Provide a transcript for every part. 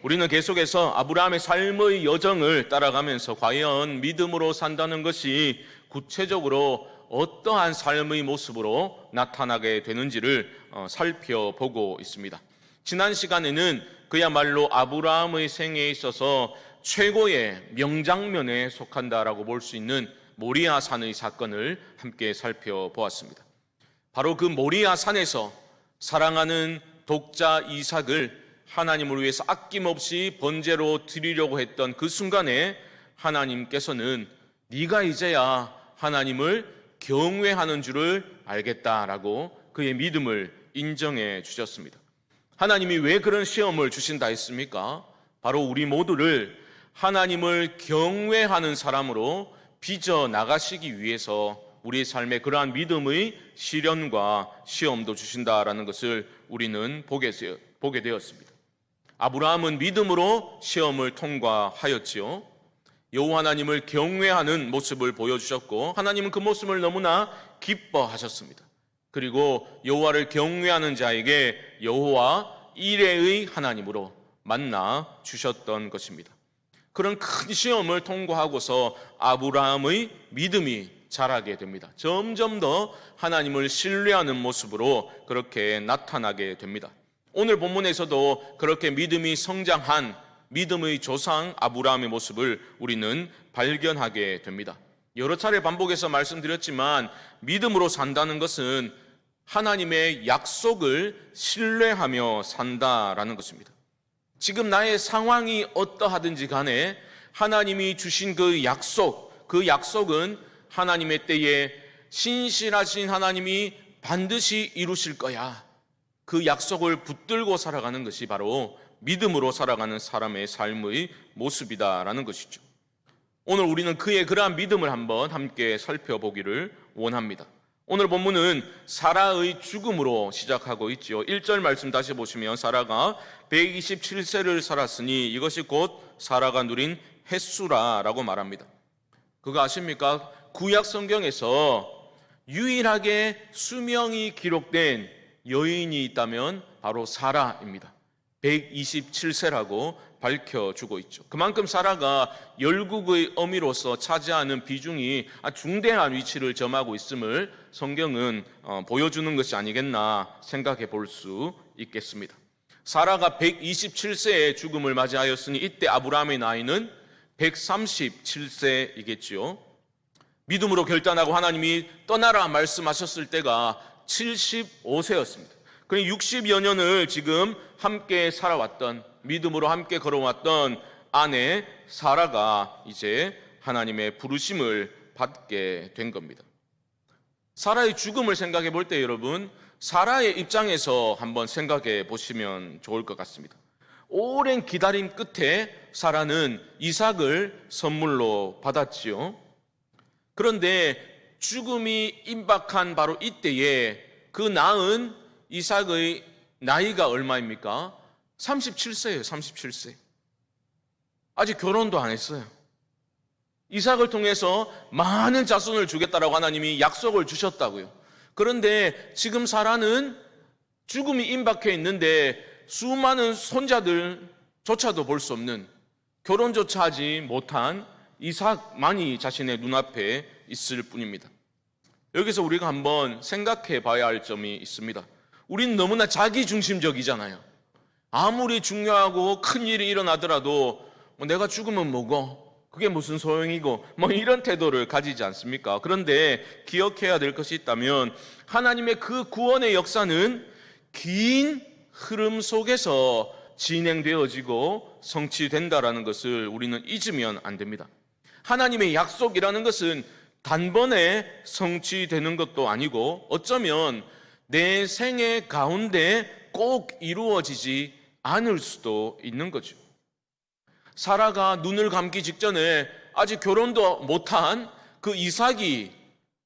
우리는 계속해서 아브라함의 삶의 여정을 따라가면서 과연 믿음으로 산다는 것이 구체적으로 어떠한 삶의 모습으로 나타나게 되는지를 살펴보고 있습니다. 지난 시간에는 그야말로 아브라함의 생애에 있어서 최고의 명장면에 속한다라고 볼 수 있는 모리아 산의 사건을 함께 살펴보았습니다. 바로 그 모리아 산에서 사랑하는 독자 이삭을 하나님을 위해서 아낌없이 번제로 드리려고 했던 그 순간에 하나님께서는 네가 이제야 하나님을 경외하는 줄을 알겠다라고 그의 믿음을 인정해 주셨습니다. 하나님이 왜 그런 시험을 주신다 했습니까? 바로 우리 모두를 하나님을 경외하는 사람으로 빚어 나가시기 위해서 우리의 삶에 그러한 믿음의 시련과 시험도 주신다라는 것을 우리는 보게 되었습니다. 아브라함은 믿음으로 시험을 통과하였지요. 여호와 하나님을 경외하는 모습을 보여주셨고 하나님은 그 모습을 너무나 기뻐하셨습니다. 그리고 여호와를 경외하는 자에게 여호와 이레의 하나님으로 만나 주셨던 것입니다. 그런 큰 시험을 통과하고서 아브라함의 믿음이 자라게 됩니다. 점점 더 하나님을 신뢰하는 모습으로 그렇게 나타나게 됩니다. 오늘 본문에서도 그렇게 믿음이 성장한 믿음의 조상 아브라함의 모습을 우리는 발견하게 됩니다. 여러 차례 반복해서 말씀드렸지만 믿음으로 산다는 것은 하나님의 약속을 신뢰하며 산다라는 것입니다. 지금 나의 상황이 어떠하든지 간에 하나님이 주신 그 약속은 하나님의 때에 신실하신 하나님이 반드시 이루실 거야. 그 약속을 붙들고 살아가는 것이 바로 믿음으로 살아가는 사람의 삶의 모습이다라는 것이죠. 오늘 우리는 그의 그러한 믿음을 한번 함께 살펴보기를 원합니다. 오늘 본문은 사라의 죽음으로 시작하고 있죠. 1절 말씀 다시 보시면 사라가 127세를 살았으니 이것이 곧 사라가 누린 햇수라라고 말합니다. 그거 아십니까? 구약 성경에서 유일하게 수명이 기록된 여인이 있다면 바로 사라입니다. 127세라고 밝혀주고 있죠. 그만큼 사라가 열국의 어미로서 차지하는 비중이 중대한 위치를 점하고 있음을 성경은 보여주는 것이 아니겠나 생각해 볼 수 있겠습니다. 사라가 127세의 죽음을 맞이하였으니 이때 아브라함의 나이는 137세이겠지요. 믿음으로 결단하고 하나님이 떠나라 말씀하셨을 때가 75세였습니다. 그 60여 년을 지금 함께 살아왔던, 믿음으로 함께 걸어왔던 아내 사라가 이제 하나님의 부르심을 받게 된 겁니다. 사라의 죽음을 생각해 볼 때 여러분, 사라의 입장에서 한번 생각해 보시면 좋을 것 같습니다. 오랜 기다림 끝에 사라는 이삭을 선물로 받았지요. 그런데 죽음이 임박한 바로 이때에 그 낳은 이삭의 나이가 얼마입니까? 37세예요. 37세. 아직 결혼도 안 했어요. 이삭을 통해서 많은 자손을 주겠다라고 하나님이 약속을 주셨다고요. 그런데 지금 사라는 죽음이 임박해 있는데 수많은 손자들조차도 볼 수 없는, 결혼조차 하지 못한 이삭만이 자신의 눈앞에 있을 뿐입니다. 여기서 우리가 한번 생각해 봐야 할 점이 있습니다. 우리는 너무나 자기중심적이잖아요. 아무리 중요하고 큰 일이 일어나더라도 내가 죽으면 뭐고, 그게 무슨 소용이고, 이런 태도를 가지지 않습니까? 그런데 기억해야 될 것이 있다면 하나님의 그 구원의 역사는 긴 흐름 속에서 진행되어지고 성취된다라는 것을 우리는 잊으면 안 됩니다. 하나님의 약속이라는 것은 단번에 성취되는 것도 아니고 어쩌면 내 생애 가운데 꼭 이루어지지 않을 수도 있는 거죠. 사라가 눈을 감기 직전에 아직 결혼도 못한 그 이삭이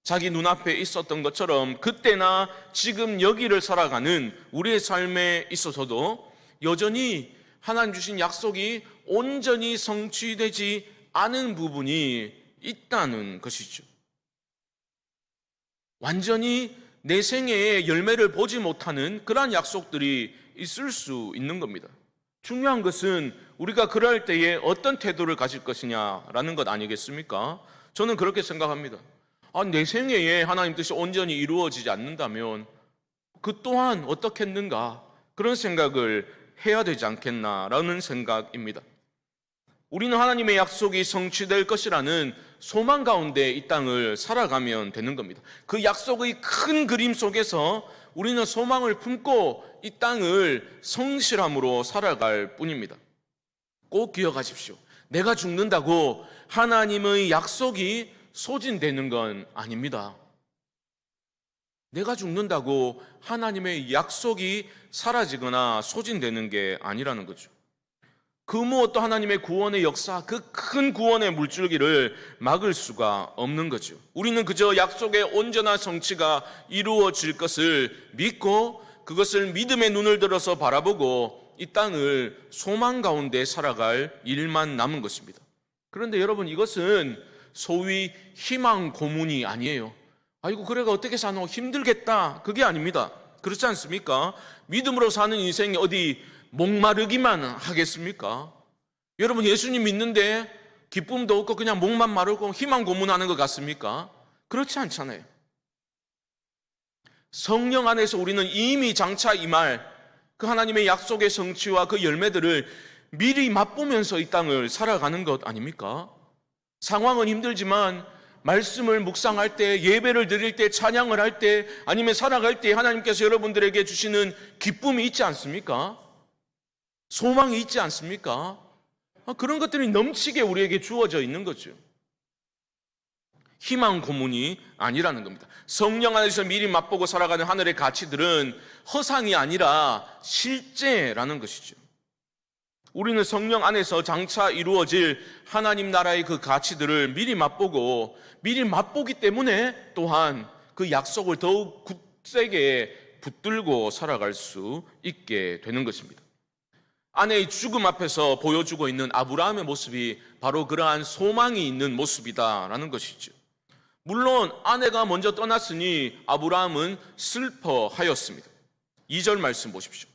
자기 눈앞에 있었던 것처럼 그때나 지금 여기를 살아가는 우리의 삶에 있어서도 여전히 하나님 주신 약속이 온전히 성취되지 않은 부분이 있다는 것이죠. 완전히 내 생애에 열매를 보지 못하는 그러한 약속들이 있을 수 있는 겁니다. 중요한 것은 우리가 그럴 때에 어떤 태도를 가질 것이냐라는 것 아니겠습니까? 저는 그렇게 생각합니다. 내 생애에 하나님 뜻이 온전히 이루어지지 않는다면 그 또한 어떻겠는가, 그런 생각을 해야 되지 않겠나라는 생각입니다. 우리는 하나님의 약속이 성취될 것이라는 소망 가운데 이 땅을 살아가면 되는 겁니다. 그 약속의 큰 그림 속에서 우리는 소망을 품고 이 땅을 성실함으로 살아갈 뿐입니다. 꼭 기억하십시오. 내가 죽는다고 하나님의 약속이 소진되는 건 아닙니다. 내가 죽는다고 하나님의 약속이 사라지거나 소진되는 게 아니라는 거죠. 그 무엇도 하나님의 구원의 역사, 그 큰 구원의 물줄기를 막을 수가 없는 거죠. 우리는 그저 약속의 온전한 성취가 이루어질 것을 믿고 그것을 믿음의 눈을 들어서 바라보고 이 땅을 소망 가운데 살아갈 일만 남은 것입니다. 그런데 여러분, 이것은 소위 희망 고문이 아니에요. 아이고, 그래가 어떻게 사노? 힘들겠다. 그게 아닙니다. 그렇지 않습니까? 믿음으로 사는 인생이 어디 목마르기만 하겠습니까? 여러분, 예수님 믿는데 기쁨도 없고 그냥 목만 마르고 희망 고문하는 것 같습니까? 그렇지 않잖아요. 성령 안에서 우리는 이미 장차 임할 그 하나님의 약속의 성취와 그 열매들을 미리 맛보면서 이 땅을 살아가는 것 아닙니까? 상황은 힘들지만 말씀을 묵상할 때, 예배를 드릴 때, 찬양을 할 때, 아니면 살아갈 때 하나님께서 여러분들에게 주시는 기쁨이 있지 않습니까? 소망이 있지 않습니까? 그런 것들이 넘치게 우리에게 주어져 있는 거죠. 희망 고문이 아니라는 겁니다. 성령 안에서 미리 맛보고 살아가는 하늘의 가치들은 허상이 아니라 실제라는 것이죠. 우리는 성령 안에서 장차 이루어질 하나님 나라의 그 가치들을 미리 맛보고, 미리 맛보기 때문에 또한 그 약속을 더욱 굳세게 붙들고 살아갈 수 있게 되는 것입니다. 아내의 죽음 앞에서 보여주고 있는 아브라함의 모습이 바로 그러한 소망이 있는 모습이다라는 것이죠. 물론 아내가 먼저 떠났으니 아브라함은 슬퍼하였습니다. 2절 말씀 보십시오.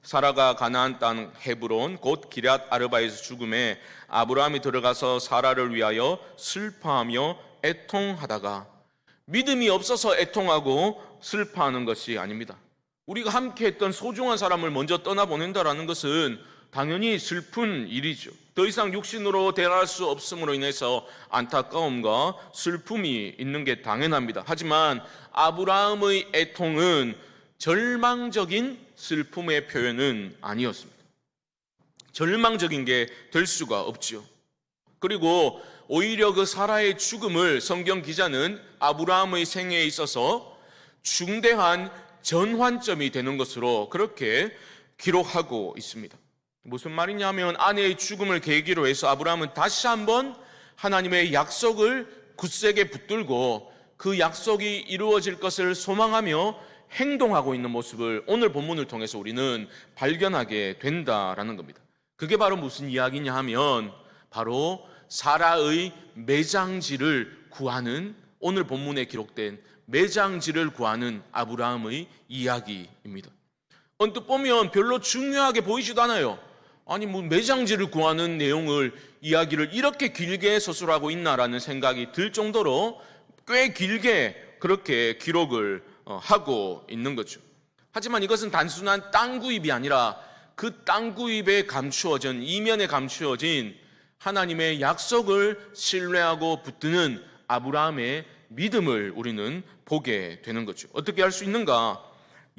사라가 가나안 땅 헤브론 곧 기럇 아르바에서 죽음에 아브라함이 들어가서 사라를 위하여 슬퍼하며 애통하다가, 믿음이 없어서 애통하고 슬퍼하는 것이 아닙니다. 우리가 함께 했던 소중한 사람을 먼저 떠나보낸다라는 것은 당연히 슬픈 일이죠. 더 이상 육신으로 대할 수 없음으로 인해서 안타까움과 슬픔이 있는 게 당연합니다. 하지만 아브라함의 애통은 절망적인 슬픔의 표현은 아니었습니다. 절망적인 게 될 수가 없죠. 그리고 오히려 그 사라의 죽음을 성경 기자는 아브라함의 생애에 있어서 중대한 전환점이 되는 것으로 그렇게 기록하고 있습니다. 무슨 말이냐면 아내의 죽음을 계기로 해서 아브라함은 다시 한번 하나님의 약속을 굳세게 붙들고 그 약속이 이루어질 것을 소망하며 행동하고 있는 모습을 오늘 본문을 통해서 우리는 발견하게 된다라는 겁니다. 그게 바로 무슨 이야기냐 하면 바로 사라의 매장지를 구하는, 오늘 본문에 기록된 매장지를 구하는 아브라함의 이야기입니다. 언뜻 보면 별로 중요하게 보이지도 않아요. 아니 뭐 매장지를 구하는 이야기를 이렇게 길게 서술하고 있나라는 생각이 들 정도로 꽤 길게 그렇게 기록을 하고 있는 거죠. 하지만 이것은 단순한 땅 구입이 아니라 그 땅 구입에 감추어진, 이면에 감추어진 하나님의 약속을 신뢰하고 붙드는 아브라함의 믿음을 우리는 보게 되는 거죠. 어떻게 할 수 있는가?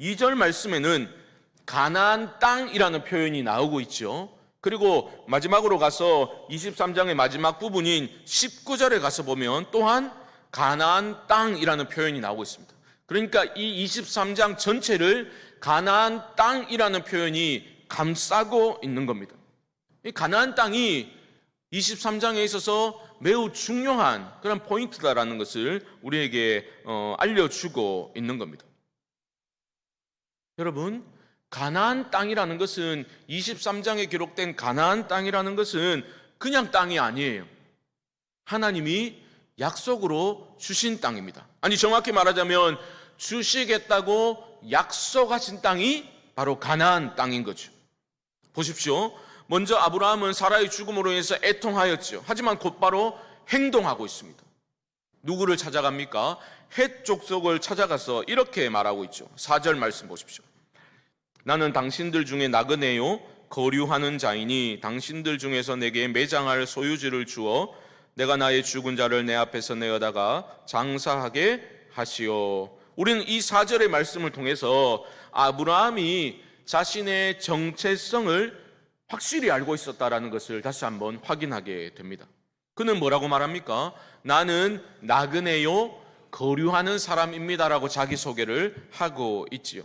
2절 말씀에는 가나안 땅이라는 표현이 나오고 있죠. 그리고 마지막으로 가서 23장의 마지막 부분인 19절에 가서 보면 또한 가나안 땅이라는 표현이 나오고 있습니다. 그러니까 이 23장 전체를 가나안 땅이라는 표현이 감싸고 있는 겁니다. 이 가나안 땅이 23장에 있어서 매우 중요한 그런 포인트다라는 것을 우리에게 알려주고 있는 겁니다. 여러분, 가나안 땅이라는 것은 23장에 기록된 가나안 땅이라는 것은 그냥 땅이 아니에요. 하나님이 약속으로 주신 땅입니다. 아니 정확히 말하자면 주시겠다고 약속하신 땅이 바로 가나안 땅인 거죠. 보십시오. 먼저 아브라함은 사라의 죽음으로 인해서 애통하였죠. 하지만 곧바로 행동하고 있습니다. 누구를 찾아갑니까? 헷 족속을 찾아가서 이렇게 말하고 있죠. 4절 말씀 보십시오. 나는 당신들 중에 나그네요 거류하는 자이니 당신들 중에서 내게 매장할 소유지를 주어 내가 나의 죽은 자를 내 앞에서 내어다가 장사하게 하시오. 우리는 이 4절의 말씀을 통해서 아브라함이 자신의 정체성을 확실히 알고 있었다라는 것을 다시 한번 확인하게 됩니다. 그는 뭐라고 말합니까? 나는 나그네요 거류하는 사람입니다라고 자기소개를 하고 있지요.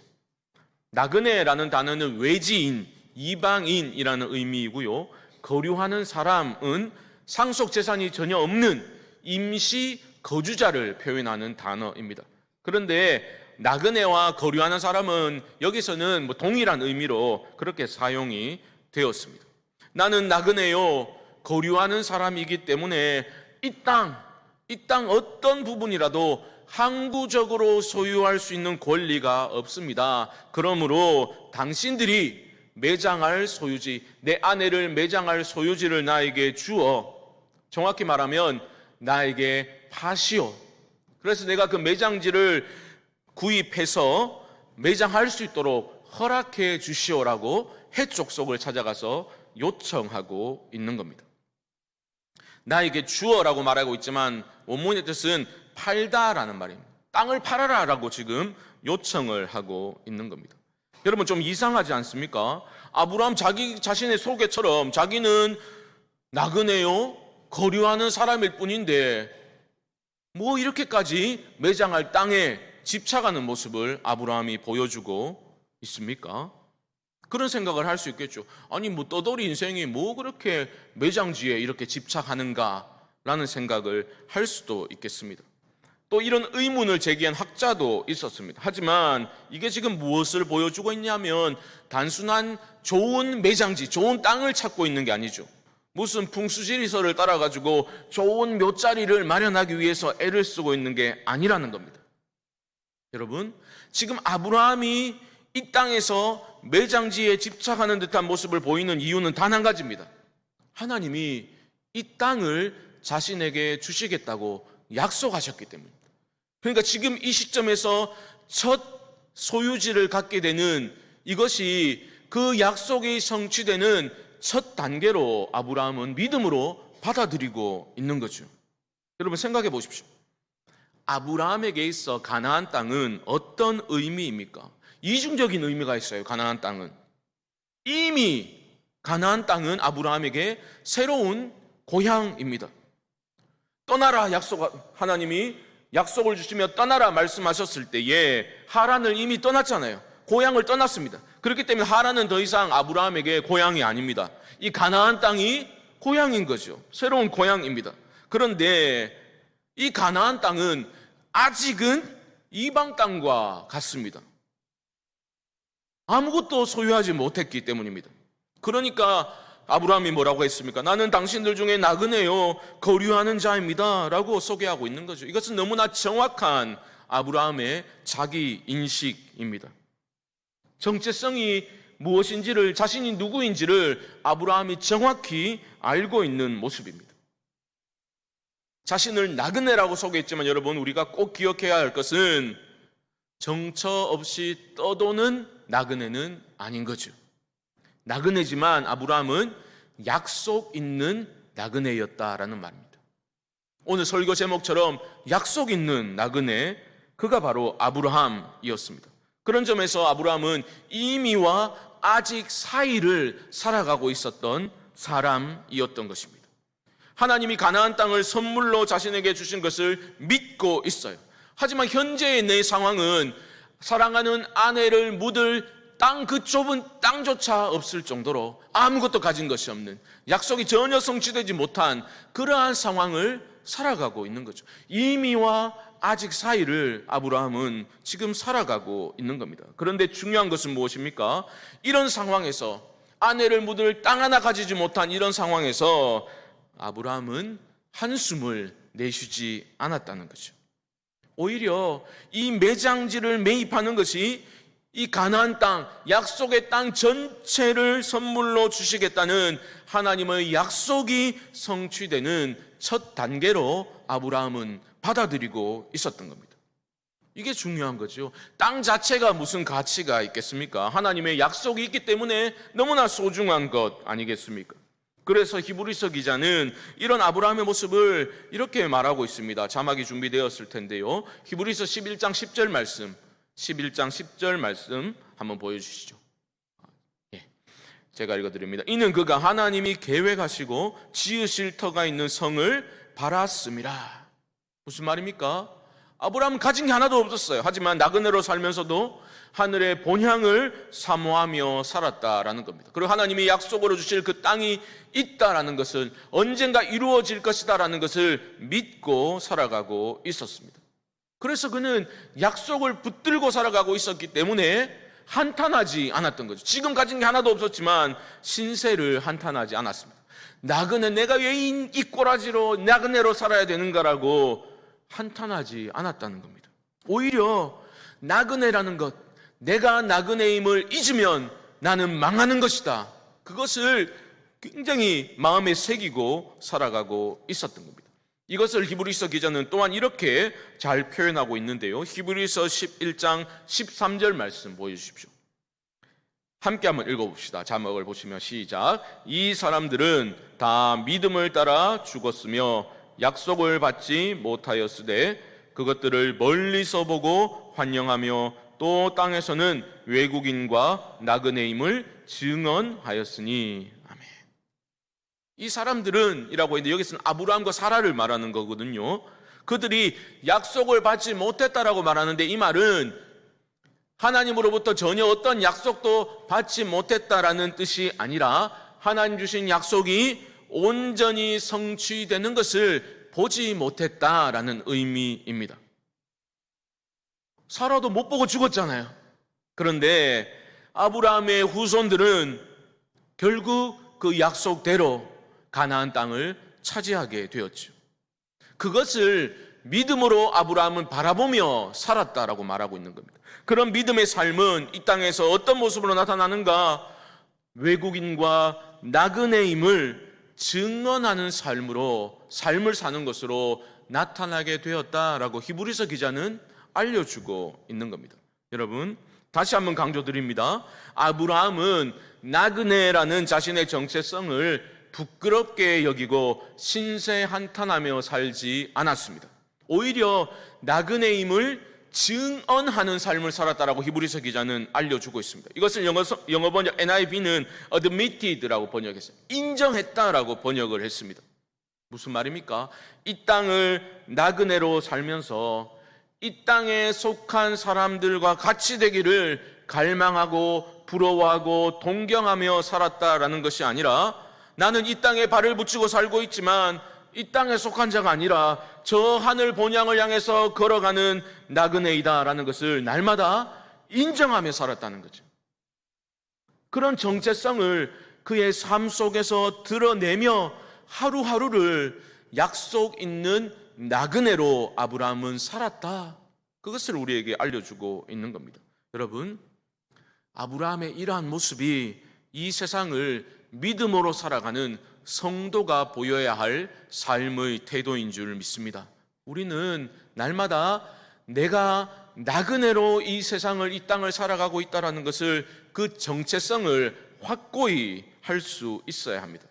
나그네라는 단어는 외지인, 이방인이라는 의미이고요. 거류하는 사람은 상속 재산이 전혀 없는 임시 거주자를 표현하는 단어입니다. 그런데 나그네와 거류하는 사람은 여기서는 동일한 의미로 그렇게 사용이 되었습니다. 나는 나그네요 거류하는 사람이기 때문에 이 땅 어떤 부분이라도 항구적으로 소유할 수 있는 권리가 없습니다. 그러므로 당신들이 매장할 소유지, 내 아내를 매장할 소유지를 나에게 주어, 정확히 말하면 나에게 파시오. 그래서 내가 그 매장지를 구입해서 매장할 수 있도록 허락해 주시오라고 헷 족속을 찾아가서 요청하고 있는 겁니다. 나에게 주어라고 말하고 있지만 원문의 뜻은 팔다라는 말입니다. 땅을 팔아라라고 지금 요청을 하고 있는 겁니다. 여러분 좀 이상하지 않습니까? 아브라함 자기 자신의 소개처럼 자기는 나그네요 거류하는 사람일 뿐인데 뭐 이렇게까지 매장할 땅에 집착하는 모습을 아브라함이 보여주고 있습니까? 그런 생각을 할 수 있겠죠. 아니 뭐 떠돌이 인생이 뭐 그렇게 매장지에 이렇게 집착하는가라는 생각을 할 수도 있겠습니다. 또 이런 의문을 제기한 학자도 있었습니다. 하지만 이게 지금 무엇을 보여주고 있냐면 단순한 좋은 매장지, 좋은 땅을 찾고 있는 게 아니죠. 무슨 풍수지리서를 따라가지고 좋은 묘자리를 마련하기 위해서 애를 쓰고 있는 게 아니라는 겁니다. 여러분, 지금 아브라함이 이 땅에서 매장지에 집착하는 듯한 모습을 보이는 이유는 단 한 가지입니다. 하나님이 이 땅을 자신에게 주시겠다고 약속하셨기 때문입니다. 그러니까 지금 이 시점에서 첫 소유지를 갖게 되는 이것이 그 약속이 성취되는 첫 단계로 아브라함은 믿음으로 받아들이고 있는 거죠. 여러분 생각해 보십시오. 아브라함에게 있어 가나안 땅은 어떤 의미입니까? 이중적인 의미가 있어요. 가나안 땅은 이미 가나안 땅은 아브라함에게 새로운 고향입니다. 떠나라 하나님이 약속을 주시며 떠나라 말씀하셨을 때에 하란을 이미 떠났잖아요. 고향을 떠났습니다. 그렇기 때문에 하란은 더 이상 아브라함에게 고향이 아닙니다. 이 가나안 땅이 고향인 거죠. 새로운 고향입니다. 그런데 이 가나안 땅은 아직은 이방 땅과 같습니다. 아무것도 소유하지 못했기 때문입니다. 그러니까 아브라함이 뭐라고 했습니까? 나는 당신들 중에 나그네요 거류하는 자입니다 라고 소개하고 있는 거죠. 이것은 너무나 정확한 아브라함의 자기 인식입니다. 정체성이 무엇인지를, 자신이 누구인지를 아브라함이 정확히 알고 있는 모습입니다. 자신을 나그네라고 소개했지만 여러분 우리가 꼭 기억해야 할 것은 정처 없이 떠도는 나그네는 아닌 거죠. 나그네지만 아브라함은 약속 있는 나그네였다라는 말입니다. 오늘 설교 제목처럼 약속 있는 나그네, 그가 바로 아브라함이었습니다. 그런 점에서 아브라함은 이미와 아직 사이를 살아가고 있었던 사람이었던 것입니다. 하나님이 가나안 땅을 선물로 자신에게 주신 것을 믿고 있어요. 하지만 현재의 내 상황은 사랑하는 아내를 묻을 땅, 그 좁은 땅조차 없을 정도로 아무것도 가진 것이 없는, 약속이 전혀 성취되지 못한 그러한 상황을 살아가고 있는 거죠. 이미와 아직 사이를 아브라함은 지금 살아가고 있는 겁니다. 그런데 중요한 것은 무엇입니까? 이런 상황에서, 아내를 묻을 땅 하나 가지지 못한 이런 상황에서 아브라함은 한숨을 내쉬지 않았다는 거죠. 오히려 이 매장지를 매입하는 것이 이 가나안 땅, 약속의 땅 전체를 선물로 주시겠다는 하나님의 약속이 성취되는 첫 단계로 아브라함은 받아들이고 있었던 겁니다. 이게 중요한 거죠. 땅 자체가 무슨 가치가 있겠습니까? 하나님의 약속이 있기 때문에 너무나 소중한 것 아니겠습니까? 그래서 히브리서 기자는 이런 아브라함의 모습을 이렇게 말하고 있습니다. 자막이 준비되었을 텐데요. 히브리서 11장 10절 말씀, 11장 10절 말씀 한번 보여주시죠. 제가 읽어드립니다. 이는 그가 하나님이 계획하시고 지으실 터가 있는 성을 바랐음이라. 무슨 말입니까? 아브라함은 가진 게 하나도 없었어요. 하지만 나그네로 살면서도 하늘의 본향을 사모하며 살았다라는 겁니다. 그리고 하나님이 약속으로 주실 그 땅이 있다라는 것을, 언젠가 이루어질 것이다라는 것을 믿고 살아가고 있었습니다. 그래서 그는 약속을 붙들고 살아가고 있었기 때문에 한탄하지 않았던 거죠. 지금 가진 게 하나도 없었지만 신세를 한탄하지 않았습니다. 나그네, 내가 왜 이 꼬라지로 나그네로 살아야 되는가라고 한탄하지 않았다는 겁니다. 오히려 나그네라는 것, 내가 나그네임을 잊으면 나는 망하는 것이다, 그것을 굉장히 마음에 새기고 살아가고 있었던 겁니다. 이것을 히브리서 기자는 또한 이렇게 잘 표현하고 있는데요. 히브리서 11장 13절 말씀 보여주십시오. 함께 한번 읽어봅시다. 자막을 보시면 시작. 이 사람들은 다 믿음을 따라 죽었으며 약속을 받지 못하였으되 그것들을 멀리서 보고 환영하며 또 땅에서는 외국인과 나그네임을 증언하였으니. 아멘. 이 사람들은 이라고 했는데 여기서는 아브라함과 사라를 말하는 거거든요. 그들이 약속을 받지 못했다라고 말하는데 이 말은 하나님으로부터 전혀 어떤 약속도 받지 못했다라는 뜻이 아니라 하나님 주신 약속이 온전히 성취되는 것을 보지 못했다라는 의미입니다. 사라도 못 보고 죽었잖아요. 그런데 아브라함의 후손들은 결국 그 약속대로 가나안 땅을 차지하게 되었죠. 그것을 믿음으로 아브라함은 바라보며 살았다라고 말하고 있는 겁니다. 그런 믿음의 삶은 이 땅에서 어떤 모습으로 나타나는가? 외국인과 나그네임을 증언하는 삶을 사는 것으로 나타나게 되었다라고 히브리서 기자는 알려주고 있는 겁니다. 여러분, 다시 한번 강조드립니다. 아브라함은 나그네라는 자신의 정체성을 부끄럽게 여기고 신세 한탄하며 살지 않았습니다. 오히려 나그네임을 증언하는 삶을 살았다라고 히브리서 기자는 알려주고 있습니다. 이것을 영어 번역 NIV는 admitted라고 번역했어요. 인정했다라고 번역을 했습니다. 무슨 말입니까? 이 땅을 나그네로 살면서 이 땅에 속한 사람들과 같이 되기를 갈망하고 부러워하고 동경하며 살았다라는 것이 아니라, 나는 이 땅에 발을 붙이고 살고 있지만 이 땅에 속한 자가 아니라 저 하늘 본향을 향해서 걸어가는 나그네이다라는 것을 날마다 인정하며 살았다는 거죠. 그런 정체성을 그의 삶 속에서 드러내며 하루하루를 약속 있는 나그네로 아브라함은 살았다. 그것을 우리에게 알려주고 있는 겁니다. 여러분, 아브라함의 이러한 모습이 이 세상을 믿음으로 살아가는 성도가 보여야 할 삶의 태도인 줄 믿습니다. 우리는 날마다 내가 나그네로 이 세상을, 이 땅을 살아가고 있다는 것을, 그 정체성을 확고히 할 수 있어야 합니다.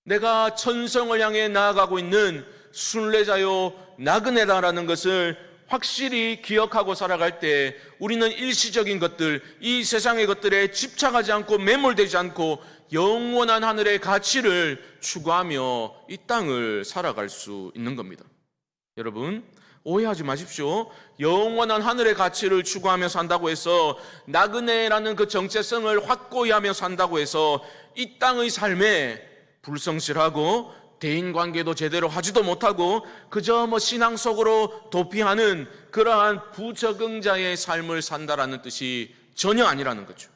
내가 천성을 향해 나아가고 있는 순례자요 나그네다라는 것을 확실히 기억하고 살아갈 때 우리는 일시적인 것들, 이 세상의 것들에 집착하지 않고 매몰되지 않고 영원한 하늘의 가치를 추구하며 이 땅을 살아갈 수 있는 겁니다. 여러분, 오해하지 마십시오. 영원한 하늘의 가치를 추구하며 산다고 해서, 나그네라는 그 정체성을 확고히 하며 산다고 해서 이 땅의 삶에 불성실하고 대인관계도 제대로 하지도 못하고 그저 신앙 속으로 도피하는 그러한 부적응자의 삶을 산다라는 뜻이 전혀 아니라는 거죠.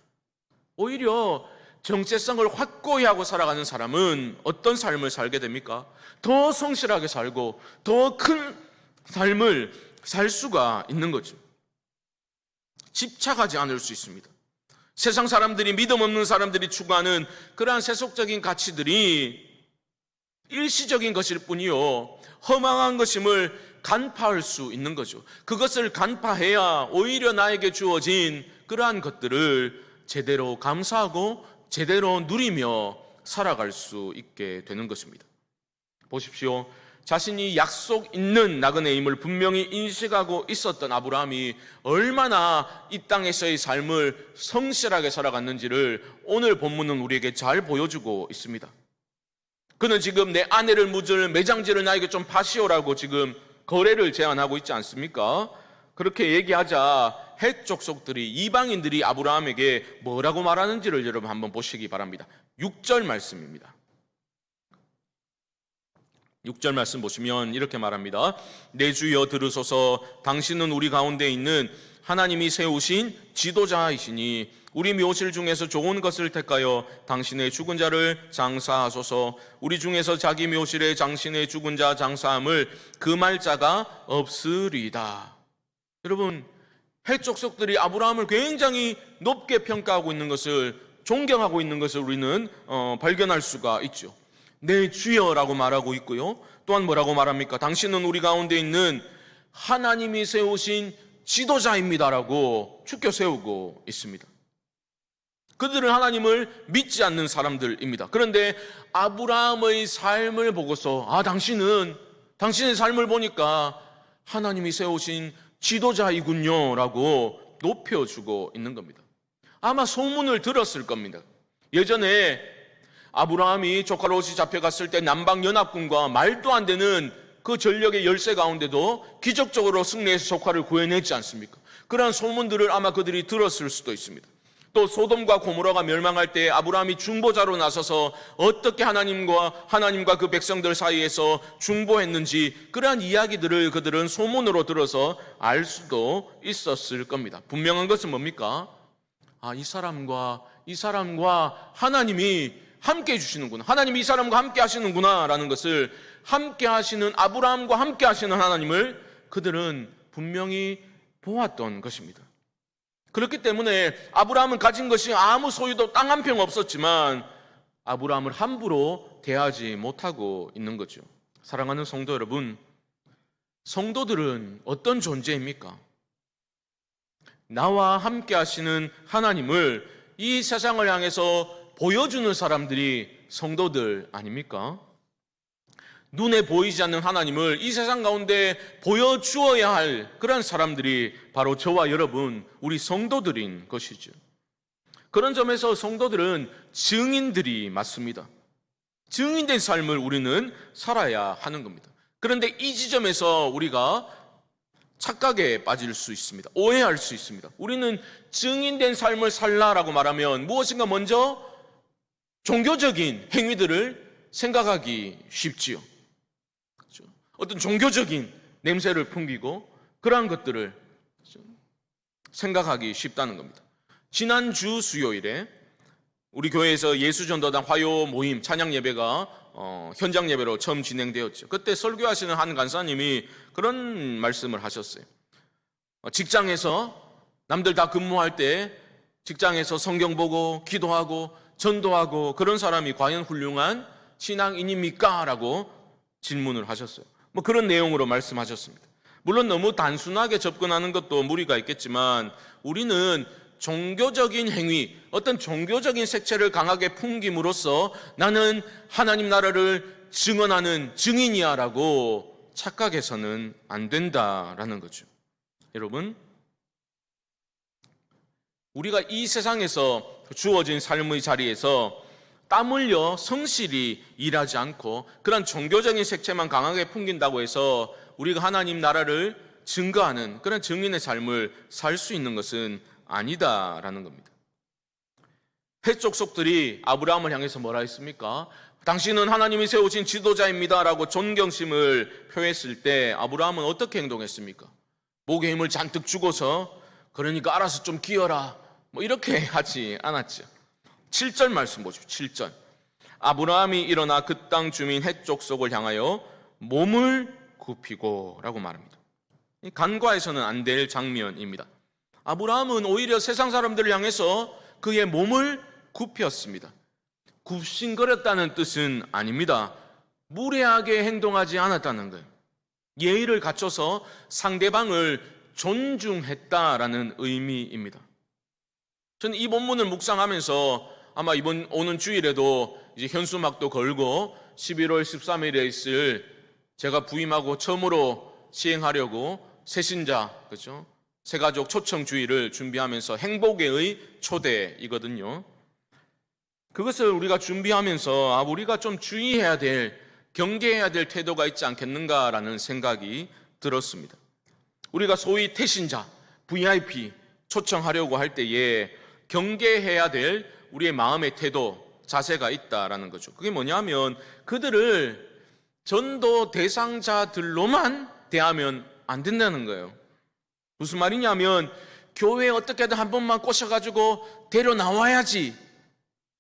오히려 정체성을 확고히 하고 살아가는 사람은 어떤 삶을 살게 됩니까? 더 성실하게 살고 더 큰 삶을 살 수가 있는 거죠. 집착하지 않을 수 있습니다. 세상 사람들이, 믿음 없는 사람들이 추구하는 그러한 세속적인 가치들이 일시적인 것일 뿐이요, 허망한 것임을 간파할 수 있는 거죠. 그것을 간파해야 오히려 나에게 주어진 그러한 것들을 제대로 감사하고 제대로 누리며 살아갈 수 있게 되는 것입니다. 보십시오. 자신이 약속 있는 나그네임을 분명히 인식하고 있었던 아브라함이 얼마나 이 땅에서의 삶을 성실하게 살아갔는지를 오늘 본문은 우리에게 잘 보여주고 있습니다. 그는 지금 내 아내를 묻을 매장지를 나에게 좀 파시오라고 지금 거래를 제안하고 있지 않습니까? 그렇게 얘기하자 헷 족속들이, 이방인들이 아브라함에게 뭐라고 말하는지를 여러분 한번 보시기 바랍니다. 6절 말씀입니다. 6절 말씀 보시면 이렇게 말합니다. 내 주여 들으소서. 당신은 우리 가운데 있는 하나님이 세우신 지도자이시니 우리 묘실 중에서 좋은 것을 택하여 당신의 죽은 자를 장사하소서. 우리 중에서 자기 묘실에 당신의 죽은 자 장사함을 금할 자가 없으리다. 여러분, 헷 족속들이 아브라함을 굉장히 높게 평가하고 있는 것을, 존경하고 있는 것을 우리는 발견할 수가 있죠. 내 주여라고 말하고 있고요, 또한 뭐라고 말합니까? 당신은 우리 가운데 있는 하나님이 세우신 지도자입니다라고 추켜 세우고 있습니다. 그들은 하나님을 믿지 않는 사람들입니다. 그런데 아브라함의 삶을 보고서 당신의 삶을 보니까 하나님이 세우신 지도자이군요 라고 높여주고 있는 겁니다. 아마 소문을 들었을 겁니다. 예전에 아브라함이 조카 롯이 잡혀갔을 때 남방연합군과 말도 안 되는 그 전력의 열세 가운데도 기적적으로 승리해서 조카를 구해냈지 않습니까? 그러한 소문들을 아마 그들이 들었을 수도 있습니다. 또 소돔과 고모라가 멸망할 때 아브라함이 중보자로 나서서 어떻게 하나님과 그 백성들 사이에서 중보했는지, 그러한 이야기들을 그들은 소문으로 들어서 알 수도 있었을 겁니다. 분명한 것은 뭡니까? 이 사람과 하나님이 함께 해주시는구나, 하나님이 이 사람과 함께 하시는구나 라는 것을, 함께 하시는 아브라함과 함께 하시는 하나님을 그들은 분명히 보았던 것입니다. 그렇기 때문에 아브라함은 가진 것이 아무 소유도 땅 한 평 없었지만 아브라함을 함부로 대하지 못하고 있는 거죠. 사랑하는 성도 여러분, 성도들은 어떤 존재입니까? 나와 함께 하시는 하나님을 이 세상을 향해서 보여주는 사람들이 성도들 아닙니까? 눈에 보이지 않는 하나님을 이 세상 가운데 보여주어야 할 그런 사람들이 바로 저와 여러분, 우리 성도들인 것이죠. 그런 점에서 성도들은 증인들이 맞습니다. 증인된 삶을 우리는 살아야 하는 겁니다. 그런데 이 지점에서 우리가 착각에 빠질 수 있습니다. 오해할 수 있습니다. 우리는 증인된 삶을 살라라고 말하면 무엇인가 먼저 종교적인 행위들을 생각하기 쉽지요. 그렇죠? 어떤 종교적인 냄새를 풍기고 그러한 것들을 생각하기 쉽다는 겁니다. 지난주 수요일에 우리 교회에서 예수전도단 화요 모임 찬양 예배가 현장 예배로 처음 진행되었죠. 그때 설교하시는 한 간사님이 그런 말씀을 하셨어요. 직장에서 남들 다 근무할 때 직장에서 성경 보고 기도하고 전도하고 그런 사람이 과연 훌륭한 신앙인입니까? 라고 질문을 하셨어요. 그런 내용으로 말씀하셨습니다. 물론 너무 단순하게 접근하는 것도 무리가 있겠지만 우리는 종교적인 행위, 어떤 종교적인 색채를 강하게 풍김으로써 나는 하나님 나라를 증언하는 증인이야 라고 착각해서는 안 된다라는 거죠. 여러분, 우리가 이 세상에서 주어진 삶의 자리에서 땀 흘려 성실히 일하지 않고 그런 종교적인 색채만 강하게 풍긴다고 해서 우리가 하나님 나라를 증거하는 그런 증인의 삶을 살 수 있는 것은 아니다라는 겁니다. 헷 족속들이 아브라함을 향해서 뭐라 했습니까? 당신은 하나님이 세우신 지도자입니다라고 존경심을 표했을 때 아브라함은 어떻게 행동했습니까? 목에 힘을 잔뜩 주고서 그러니까 알아서 좀 기어라 이렇게 하지 않았죠. 7절 말씀 보십시오. 7절. 아브라함이 일어나 그 땅 주민 헷 족속을 향하여 몸을 굽히고 라고 말합니다. 간과해서는 안 될 장면입니다. 아브라함은 오히려 세상 사람들을 향해서 그의 몸을 굽혔습니다. 굽신거렸다는 뜻은 아닙니다. 무례하게 행동하지 않았다는 거예요. 예의를 갖춰서 상대방을 존중했다라는 의미입니다. 저는 이 본문을 묵상하면서 아마 이번 오는 주일에도 이제 현수막도 걸고 11월 13일에 있을 제가 부임하고 처음으로 시행하려고 새신자, 그렇죠? 새가족 초청 주일을 준비하면서 행복의 초대이거든요. 그것을 우리가 준비하면서 우리가 좀 주의해야 될, 경계해야 될 태도가 있지 않겠는가라는 생각이 들었습니다. 우리가 소위 태신자, VIP 초청하려고 할 때에 경계해야 될 우리의 마음의 태도, 자세가 있다라는 거죠. 그게 뭐냐면 그들을 전도 대상자들로만 대하면 안 된다는 거예요. 무슨 말이냐면 교회에 어떻게든 한 번만 꼬셔가지고 데려나와야지,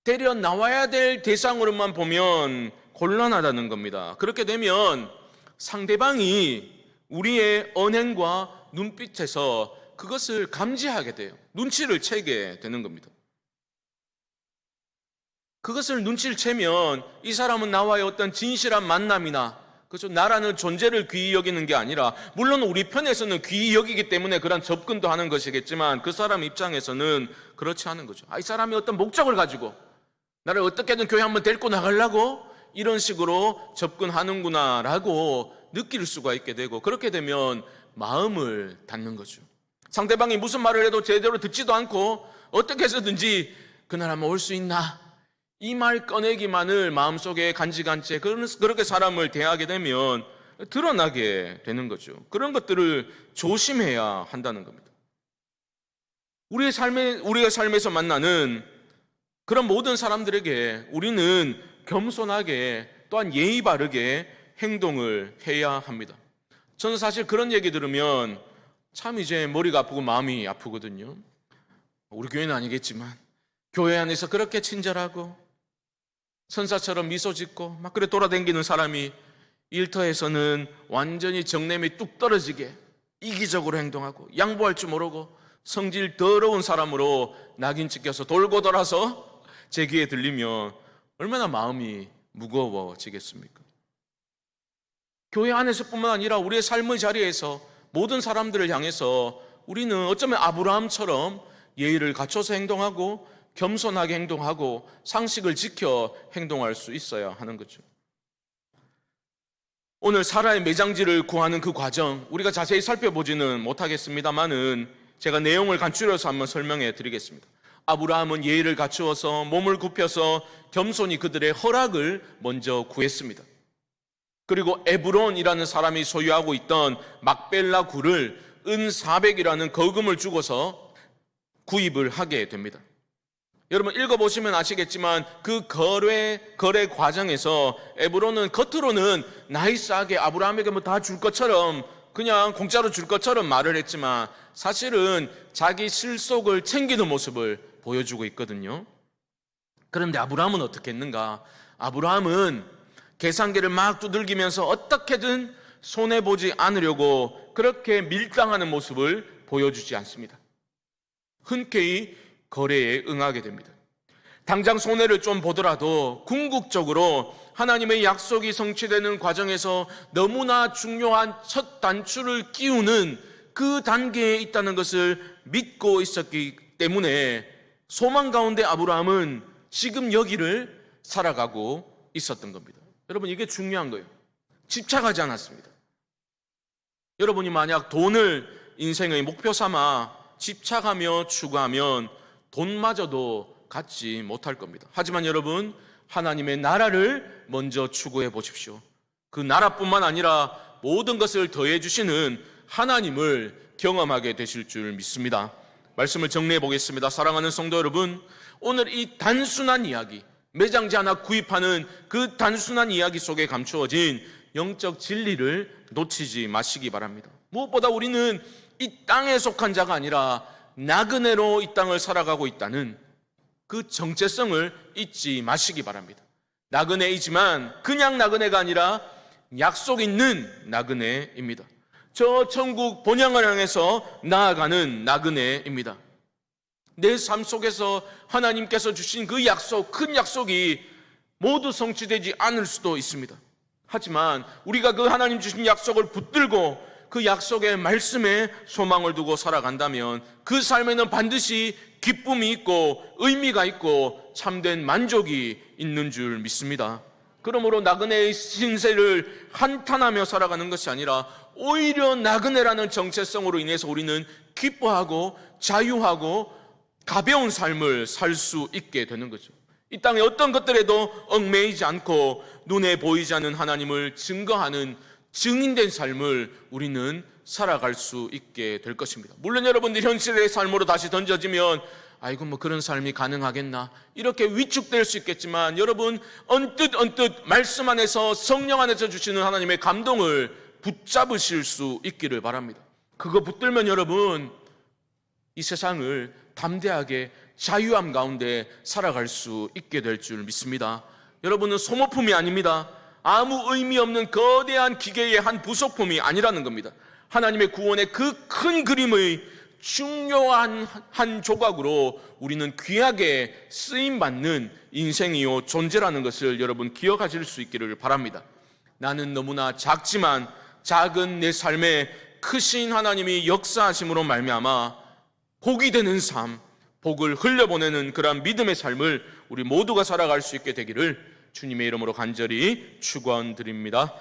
데려나와야 될 대상으로만 보면 곤란하다는 겁니다. 그렇게 되면 상대방이 우리의 언행과 눈빛에서 그것을 감지하게 돼요. 눈치를 채게 되는 겁니다. 그것을 눈치를 채면 이 사람은 나와의 어떤 진실한 만남이나, 그렇죠, 나라는 존재를 귀히 여기는 게 아니라, 물론 우리 편에서는 귀히 여기기 때문에 그런 접근도 하는 것이겠지만 그 사람 입장에서는 그렇지 않은 거죠. 이 사람이 어떤 목적을 가지고 나를 어떻게든 교회 한번 데리고 나가려고 이런 식으로 접근하는구나라고 느낄 수가 있게 되고, 그렇게 되면 마음을 닫는 거죠. 상대방이 무슨 말을 해도 제대로 듣지도 않고 어떻게 해서든지 그날 한번 올 수 있나, 이 말 꺼내기만을 마음속에 간직한 채 그렇게 사람을 대하게 되면 드러나게 되는 거죠. 그런 것들을 조심해야 한다는 겁니다. 우리의 삶에서 만나는 그런 모든 사람들에게 우리는 겸손하게 또한 예의 바르게 행동을 해야 합니다. 저는 사실 그런 얘기 들으면 참 이제 머리가 아프고 마음이 아프거든요. 우리 교회는 아니겠지만 교회 안에서 그렇게 친절하고 천사처럼 미소 짓고 막 그래 돌아다니는 사람이 일터에서는 완전히 정냄이 뚝 떨어지게 이기적으로 행동하고 양보할 줄 모르고 성질 더러운 사람으로 낙인 찍혀서 돌고 돌아서 제 귀에 들리면 얼마나 마음이 무거워지겠습니까? 교회 안에서뿐만 아니라 우리의 삶의 자리에서 모든 사람들을 향해서 우리는 어쩌면 아브라함처럼 예의를 갖춰서 행동하고 겸손하게 행동하고 상식을 지켜 행동할 수 있어야 하는 거죠. 오늘 사라의 매장지를 구하는 그 과정 우리가 자세히 살펴보지는 못하겠습니다만은 제가 내용을 간추려서 한번 설명해 드리겠습니다. 아브라함은 예의를 갖추어서 몸을 굽혀서 겸손히 그들의 허락을 먼저 구했습니다. 그리고 에브론이라는 사람이 소유하고 있던 막벨라 굴을 은 400이라는 거금을 주고서 구입을 하게 됩니다. 여러분 읽어보시면 아시겠지만 그 거래 과정에서 에브론은 겉으로는 나이스하게 아브라함에게 뭐 다 줄 것처럼 그냥 공짜로 줄 것처럼 말을 했지만 사실은 자기 실속을 챙기는 모습을 보여주고 있거든요. 그런데 아브라함은 어떻게 했는가? 아브라함은 계산기를 막 두들기면서 어떻게든 손해보지 않으려고 그렇게 밀당하는 모습을 보여주지 않습니다. 흔쾌히 거래에 응하게 됩니다. 당장 손해를 좀 보더라도 궁극적으로 하나님의 약속이 성취되는 과정에서 너무나 중요한 첫 단추를 끼우는 그 단계에 있다는 것을 믿고 있었기 때문에 소망 가운데 아브라함은 지금 여기를 살아가고 있었던 겁니다. 여러분 이게 중요한 거예요. 집착하지 않았습니다. 여러분이 만약 돈을 인생의 목표 삼아 집착하며 추구하면 돈마저도 갖지 못할 겁니다. 하지만 여러분 하나님의 나라를 먼저 추구해 보십시오. 그 나라뿐만 아니라 모든 것을 더해 주시는 하나님을 경험하게 되실 줄 믿습니다. 말씀을 정리해 보겠습니다. 사랑하는 성도 여러분, 오늘 이 단순한 이야기, 매장지 하나 구입하는 그 단순한 이야기 속에 감추어진 영적 진리를 놓치지 마시기 바랍니다. 무엇보다 우리는 이 땅에 속한 자가 아니라 나그네로 이 땅을 살아가고 있다는 그 정체성을 잊지 마시기 바랍니다. 나그네이지만 그냥 나그네가 아니라 약속 있는 나그네입니다. 저 천국 본향을 향해서 나아가는 나그네입니다. 내 삶 속에서 하나님께서 주신 그 약속, 큰 약속이 모두 성취되지 않을 수도 있습니다. 하지만 우리가 그 하나님 주신 약속을 붙들고 그 약속의 말씀에 소망을 두고 살아간다면 그 삶에는 반드시 기쁨이 있고 의미가 있고 참된 만족이 있는 줄 믿습니다. 그러므로 나그네의 신세를 한탄하며 살아가는 것이 아니라 오히려 나그네라는 정체성으로 인해서 우리는 기뻐하고 자유하고 가벼운 삶을 살 수 있게 되는 거죠. 이 땅의 어떤 것들에도 얽매이지 않고 눈에 보이지 않는 하나님을 증거하는 증인된 삶을 우리는 살아갈 수 있게 될 것입니다. 물론 여러분들 현실의 삶으로 다시 던져지면 아이고 뭐 그런 삶이 가능하겠나 이렇게 위축될 수 있겠지만, 여러분 언뜻 말씀 안에서 성령 안에서 주시는 하나님의 감동을 붙잡으실 수 있기를 바랍니다. 그거 붙들면 여러분 이 세상을 담대하게 자유함 가운데 살아갈 수 있게 될 줄 믿습니다. 여러분은 소모품이 아닙니다. 아무 의미 없는 거대한 기계의 한 부속품이 아니라는 겁니다. 하나님의 구원의 그 큰 그림의 중요한 한 조각으로 우리는 귀하게 쓰임받는 인생이요 존재라는 것을 여러분 기억하실 수 있기를 바랍니다. 나는 너무나 작지만 작은 내 삶에 크신 하나님이 역사하심으로 말미암아 복이 되는 삶, 복을 흘려보내는 그러한 믿음의 삶을 우리 모두가 살아갈 수 있게 되기를 주님의 이름으로 간절히 축원드립니다.